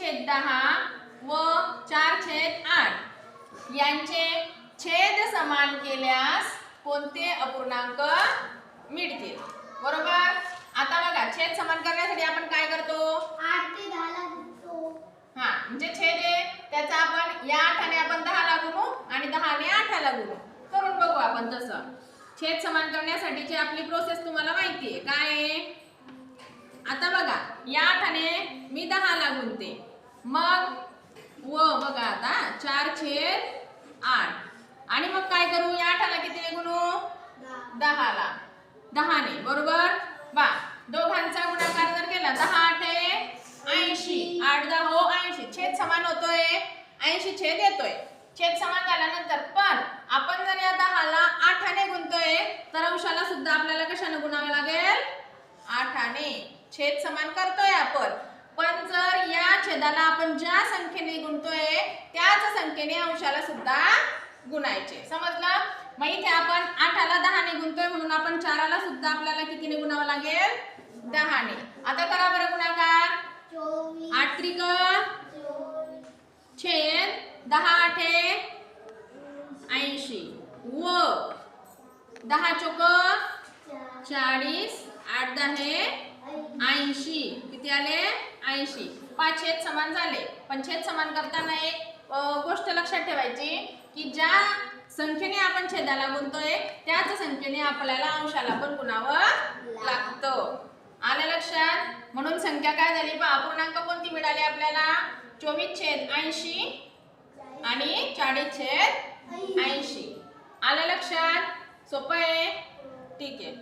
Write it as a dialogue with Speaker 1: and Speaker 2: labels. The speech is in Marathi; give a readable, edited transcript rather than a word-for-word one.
Speaker 1: 1/10 व 4/8 यांचे छेद समान केल्यास कोणते अपूर्णांक मिळतील? बरोबर. आता बघा, छेद समान करण्यासाठी आपण काय करतो?
Speaker 2: 8 ते 10 ला गुणतो.
Speaker 1: हा, म्हणजे छेद आहे त्याचा आपण या 8 ने आपण 10 ला गुणू आणि 10 ने 8 ला गुणू. करून बघू आपण तसं. छेद समान करण्यासाठीची आपली प्रोसेस तुम्हाला माहिती आहे काय आहे? आता बघा, या 8 ने मी 10 ला गुणते, मग बघा आता 4/8 आणि मग काय करू? या 8 ला किती गुणू? 10 ला 10 ने. बरोबर. दोघांचा गुणाकार जर केला 10 8 80, 8 10 80, छेद समान होतोय, 80 छेद येतोय. छेद समान झाल्यानंतर पण आपण जर या 10 ला 8 ने गुणतोय तर अंशाला सुद्धा आपल्याला कशाने गुणावे लागेल? 8 ने. छेद समान करतोय आपण, पण जर या छेदाला आपण ज्या संख्येने गुणतोय त्याच संख्येने अंशाला सुद्धा गुणायचे. समजलं? मग इथे आपण 8 ला 10 ने गुणतोय म्हणून आपण 4 ला सुद्धा आपल्याला कितीने गुणावं लागेल? 10 ने. आता करा बरं गुणाकार.
Speaker 2: 24
Speaker 1: 8 त्रिक
Speaker 2: 24
Speaker 1: छेद 10 8 80 व 10 चोक 40 8 10 80. किती आले? 80. 5 छेद समान झाले, पण छेद समान करताना एक गोष्ट लक्षात ठेवायची की ज्या संख्येने आपण छेदाला गुणतोय त्याच संख्येने आपल्याला अंशाला पण गुणावं लागतं. आलं लक्षात? म्हणून संख्या काय झाली? अपूर्णांक कोणती मिळाली आपल्याला? 24/80 आणि 40/80. आलं लक्षात? सोपं आहे? ठीक आहे.